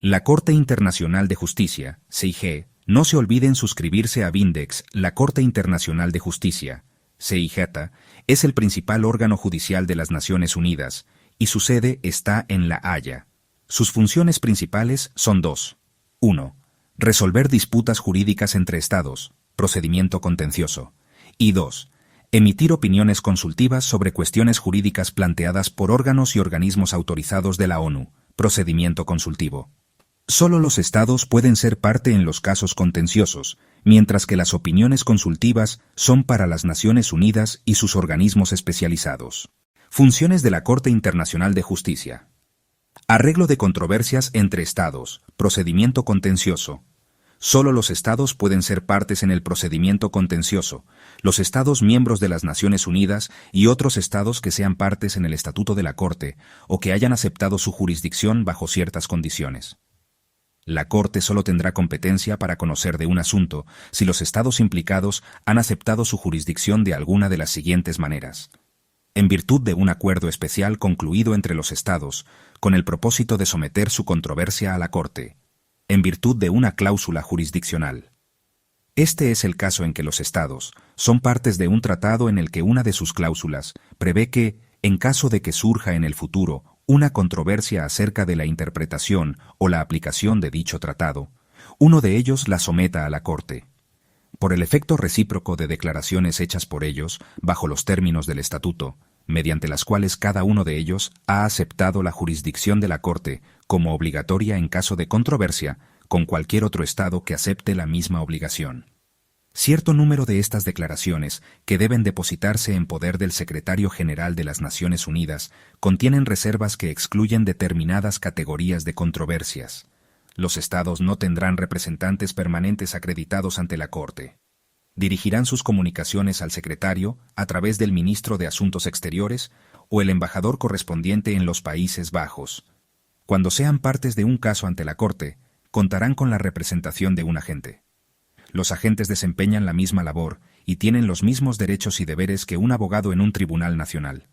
La Corte Internacional de Justicia, CIG, no se olviden suscribirse a Vindex. La Corte Internacional de Justicia, CIJ, es el principal órgano judicial de las Naciones Unidas, y su sede está en La Haya. Sus funciones principales son dos. 1. Resolver disputas jurídicas entre Estados, procedimiento contencioso. Y 2. Emitir opiniones consultivas sobre cuestiones jurídicas planteadas por órganos y organismos autorizados de la ONU, procedimiento consultivo. Solo los Estados pueden ser parte en los casos contenciosos, mientras que las opiniones consultivas son para las Naciones Unidas y sus organismos especializados. Funciones de la Corte Internacional de Justicia. Arreglo de controversias entre Estados, procedimiento contencioso. Solo los Estados pueden ser partes en el procedimiento contencioso, los Estados miembros de las Naciones Unidas y otros Estados que sean partes en el Estatuto de la Corte o que hayan aceptado su jurisdicción bajo ciertas condiciones. La Corte solo tendrá competencia para conocer de un asunto si los Estados implicados han aceptado su jurisdicción de alguna de las siguientes maneras. En virtud de un acuerdo especial concluido entre los Estados, con el propósito de someter su controversia a la Corte. En virtud de una cláusula jurisdiccional. Este es el caso en que los Estados son partes de un tratado en el que una de sus cláusulas prevé que, en caso de que surja en el futuro una controversia acerca de la interpretación o la aplicación de dicho tratado, uno de ellos la someta a la Corte. Por el efecto recíproco de declaraciones hechas por ellos, bajo los términos del Estatuto, mediante las cuales cada uno de ellos ha aceptado la jurisdicción de la Corte como obligatoria en caso de controversia con cualquier otro Estado que acepte la misma obligación. Cierto número de estas declaraciones, que deben depositarse en poder del Secretario General de las Naciones Unidas, contienen reservas que excluyen determinadas categorías de controversias. Los Estados no tendrán representantes permanentes acreditados ante la Corte. Dirigirán sus comunicaciones al Secretario a través del Ministro de Asuntos Exteriores o el embajador correspondiente en los Países Bajos. Cuando sean partes de un caso ante la Corte, contarán con la representación de un agente. Los agentes desempeñan la misma labor y tienen los mismos derechos y deberes que un abogado en un tribunal nacional.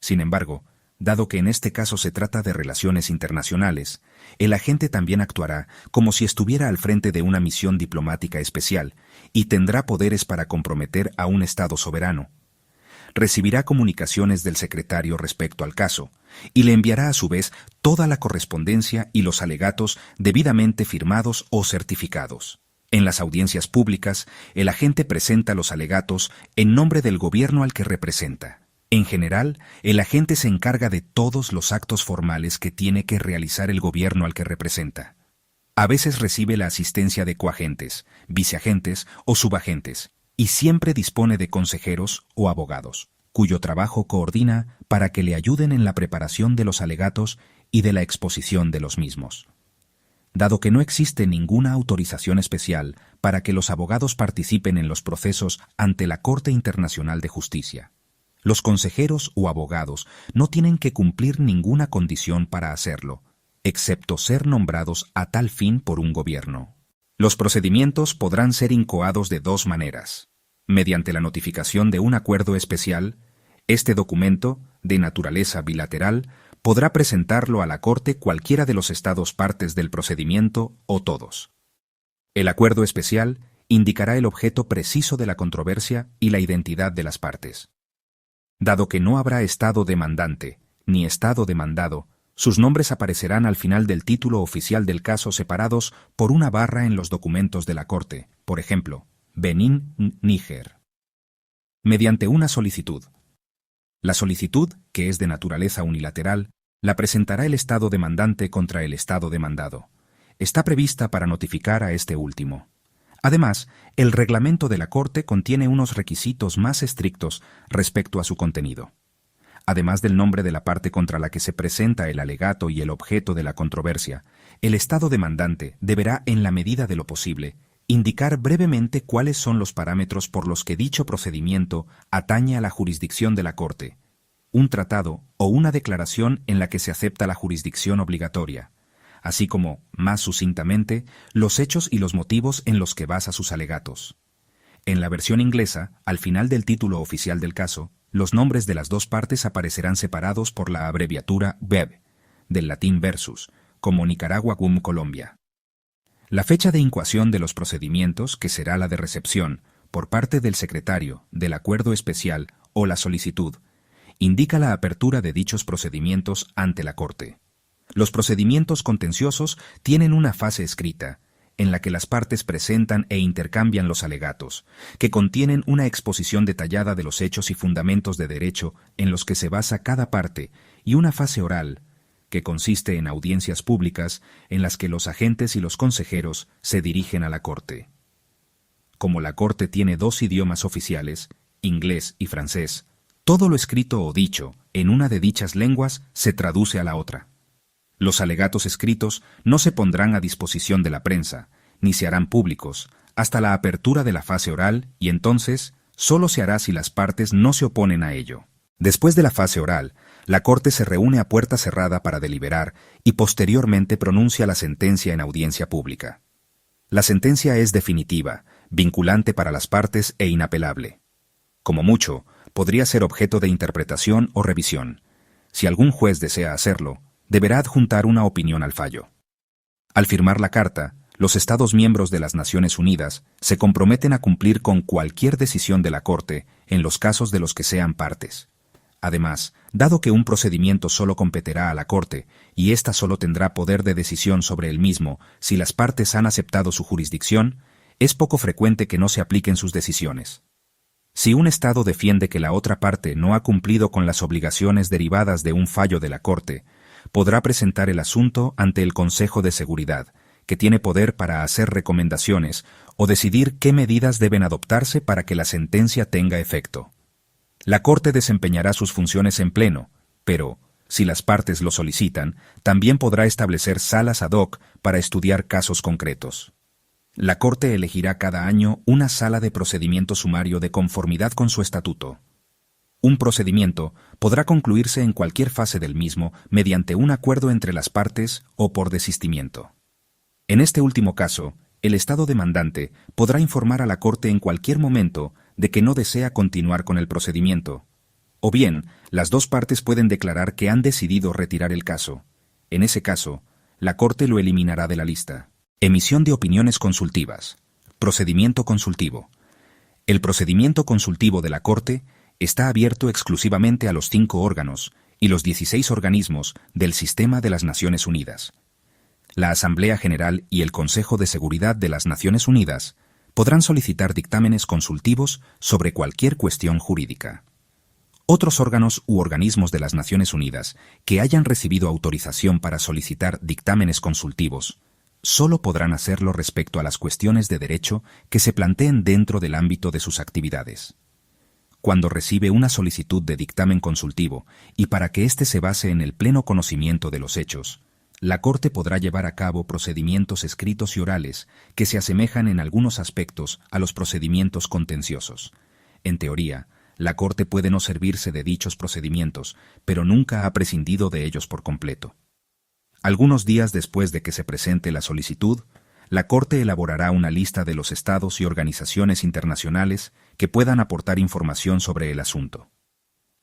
Sin embargo, dado que en este caso se trata de relaciones internacionales, el agente también actuará como si estuviera al frente de una misión diplomática especial y tendrá poderes para comprometer a un Estado soberano. Recibirá comunicaciones del secretario respecto al caso y le enviará a su vez toda la correspondencia y los alegatos debidamente firmados o certificados. En las audiencias públicas, el agente presenta los alegatos en nombre del gobierno al que representa. En general, el agente se encarga de todos los actos formales que tiene que realizar el gobierno al que representa. A veces recibe la asistencia de coagentes, viceagentes o subagentes, y siempre dispone de consejeros o abogados, cuyo trabajo coordina para que le ayuden en la preparación de los alegatos y de la exposición de los mismos. Dado que no existe ninguna autorización especial para que los abogados participen en los procesos ante la Corte Internacional de Justicia, los consejeros o abogados no tienen que cumplir ninguna condición para hacerlo, excepto ser nombrados a tal fin por un gobierno. Los procedimientos podrán ser incoados de dos maneras. Mediante la notificación de un acuerdo especial, este documento, de naturaleza bilateral, podrá presentarlo a la Corte cualquiera de los Estados partes del procedimiento o todos. El acuerdo especial indicará el objeto preciso de la controversia y la identidad de las partes. Dado que no habrá Estado demandante ni Estado demandado, sus nombres aparecerán al final del título oficial del caso separados por una barra en los documentos de la Corte, por ejemplo, Benín, Níger. Mediante una solicitud. La solicitud, que es de naturaleza unilateral, la presentará el Estado demandante contra el Estado demandado. Está prevista para notificar a este último. Además, el reglamento de la Corte contiene unos requisitos más estrictos respecto a su contenido. Además del nombre de la parte contra la que se presenta el alegato y el objeto de la controversia, el Estado demandante deberá, en la medida de lo posible, indicar brevemente cuáles son los parámetros por los que dicho procedimiento atañe a la jurisdicción de la Corte, un tratado o una declaración en la que se acepta la jurisdicción obligatoria, así como, más sucintamente, los hechos y los motivos en los que basa sus alegatos. En la versión inglesa, al final del título oficial del caso, los nombres de las dos partes aparecerán separados por la abreviatura VEB, del latín versus, como Nicaragua Colombia. La fecha de incoación de los procedimientos, que será la de recepción, por parte del secretario, del acuerdo especial o la solicitud, indica la apertura de dichos procedimientos ante la Corte. Los procedimientos contenciosos tienen una fase escrita, en la que las partes presentan e intercambian los alegatos, que contienen una exposición detallada de los hechos y fundamentos de derecho en los que se basa cada parte, y una fase oral, que consiste en audiencias públicas en las que los agentes y los consejeros se dirigen a la Corte. Como la Corte tiene dos idiomas oficiales, inglés y francés, todo lo escrito o dicho en una de dichas lenguas se traduce a la otra. Los alegatos escritos no se pondrán a disposición de la prensa, ni se harán públicos, hasta la apertura de la fase oral, y entonces solo se hará si las partes no se oponen a ello. Después de la fase oral, la Corte se reúne a puerta cerrada para deliberar y posteriormente pronuncia la sentencia en audiencia pública. La sentencia es definitiva, vinculante para las partes e inapelable. Como mucho, podría ser objeto de interpretación o revisión. Si algún juez desea hacerlo, deberá adjuntar una opinión al fallo. Al firmar la Carta, los Estados miembros de las Naciones Unidas se comprometen a cumplir con cualquier decisión de la Corte en los casos de los que sean partes. Además, dado que un procedimiento solo competirá a la Corte y ésta solo tendrá poder de decisión sobre el mismo si las partes han aceptado su jurisdicción, es poco frecuente que no se apliquen sus decisiones. Si un Estado defiende que la otra parte no ha cumplido con las obligaciones derivadas de un fallo de la Corte, podrá presentar el asunto ante el Consejo de Seguridad, que tiene poder para hacer recomendaciones o decidir qué medidas deben adoptarse para que la sentencia tenga efecto. La Corte desempeñará sus funciones en pleno, pero, si las partes lo solicitan, también podrá establecer salas ad hoc para estudiar casos concretos. La Corte elegirá cada año una sala de procedimiento sumario de conformidad con su estatuto. Un procedimiento podrá concluirse en cualquier fase del mismo mediante un acuerdo entre las partes o por desistimiento. En este último caso, el Estado demandante podrá informar a la Corte en cualquier momento de que no desea continuar con el procedimiento. O bien, las dos partes pueden declarar que han decidido retirar el caso. En ese caso, la Corte lo eliminará de la lista. Emisión de opiniones consultivas. Procedimiento consultivo. El procedimiento consultivo de la Corte está abierto exclusivamente a los 5 órganos y los 16 organismos del Sistema de las Naciones Unidas. La Asamblea General y el Consejo de Seguridad de las Naciones Unidas podrán solicitar dictámenes consultivos sobre cualquier cuestión jurídica. Otros órganos u organismos de las Naciones Unidas que hayan recibido autorización para solicitar dictámenes consultivos solo podrán hacerlo respecto a las cuestiones de derecho que se planteen dentro del ámbito de sus actividades. Cuando recibe una solicitud de dictamen consultivo y para que éste se base en el pleno conocimiento de los hechos, la Corte podrá llevar a cabo procedimientos escritos y orales que se asemejan en algunos aspectos a los procedimientos contenciosos. En teoría, la Corte puede no servirse de dichos procedimientos, pero nunca ha prescindido de ellos por completo. Algunos días después de que se presente la solicitud, la Corte elaborará una lista de los estados y organizaciones internacionales que puedan aportar información sobre el asunto.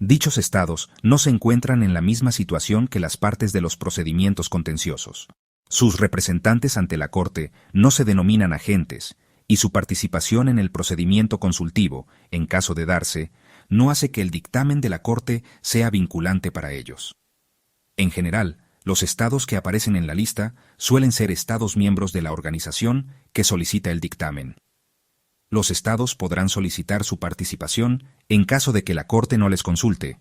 Dichos estados no se encuentran en la misma situación que las partes de los procedimientos contenciosos. Sus representantes ante la Corte no se denominan agentes, y su participación en el procedimiento consultivo, en caso de darse, no hace que el dictamen de la Corte sea vinculante para ellos. En general, los estados que aparecen en la lista suelen ser estados miembros de la organización que solicita el dictamen. Los estados podrán solicitar su participación en caso de que la Corte no les consulte.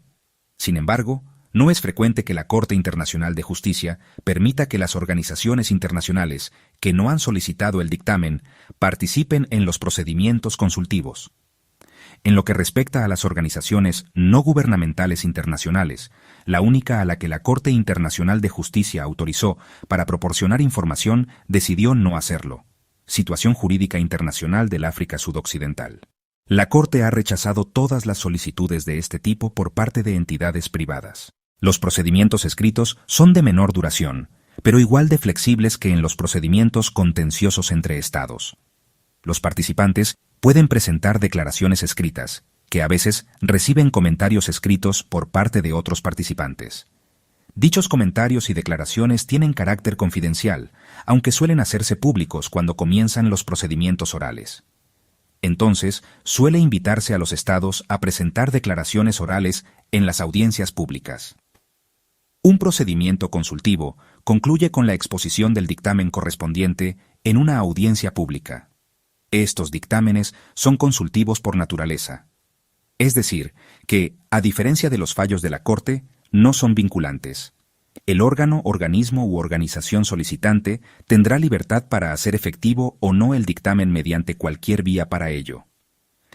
Sin embargo, no es frecuente que la Corte Internacional de Justicia permita que las organizaciones internacionales que no han solicitado el dictamen participen en los procedimientos consultivos. En lo que respecta a las organizaciones no gubernamentales internacionales, la única a la que la Corte Internacional de Justicia autorizó para proporcionar información decidió no hacerlo. Situación jurídica internacional del África Sudoccidental. La Corte ha rechazado todas las solicitudes de este tipo por parte de entidades privadas. Los procedimientos escritos son de menor duración, pero igual de flexibles que en los procedimientos contenciosos entre estados. Los participantes pueden presentar declaraciones escritas, que a veces reciben comentarios escritos por parte de otros participantes. Dichos comentarios y declaraciones tienen carácter confidencial, aunque suelen hacerse públicos cuando comienzan los procedimientos orales. Entonces, suele invitarse a los estados a presentar declaraciones orales en las audiencias públicas. Un procedimiento consultivo concluye con la exposición del dictamen correspondiente en una audiencia pública. Estos dictámenes son consultivos por naturaleza. Es decir, que, a diferencia de los fallos de la Corte, no son vinculantes. El órgano, organismo u organización solicitante tendrá libertad para hacer efectivo o no el dictamen mediante cualquier vía para ello.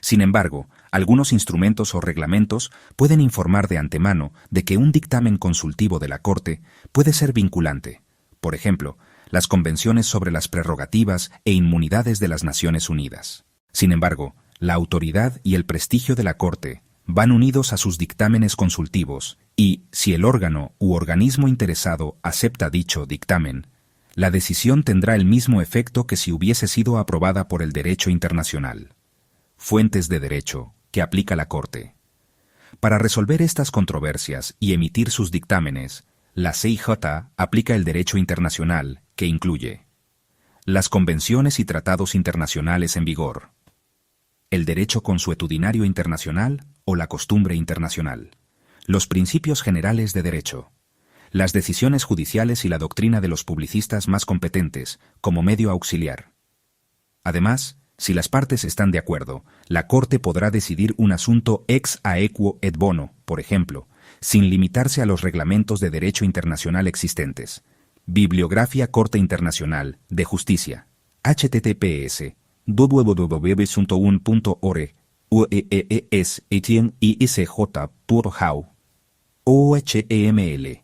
Sin embargo, algunos instrumentos o reglamentos pueden informar de antemano de que un dictamen consultivo de la Corte puede ser vinculante. Por ejemplo, las convenciones sobre las prerrogativas e inmunidades de las Naciones Unidas. Sin embargo, la autoridad y el prestigio de la Corte van unidos a sus dictámenes consultivos y, si el órgano u organismo interesado acepta dicho dictamen, la decisión tendrá el mismo efecto que si hubiese sido aprobada por el derecho internacional. Fuentes de derecho que aplica la Corte. Para resolver estas controversias y emitir sus dictámenes, la CIJ aplica el derecho internacional, que incluye las convenciones y tratados internacionales en vigor, el derecho consuetudinario internacional o la costumbre internacional, los principios generales de derecho, las decisiones judiciales y la doctrina de los publicistas más competentes como medio auxiliar. Además, si las partes están de acuerdo, la Corte podrá decidir un asunto ex aequo et bono, por ejemplo, sin limitarse a los reglamentos de derecho internacional existentes. Bibliografía Corte Internacional de Justicia. https://www.un.org UEES 18 IICJ.how OHML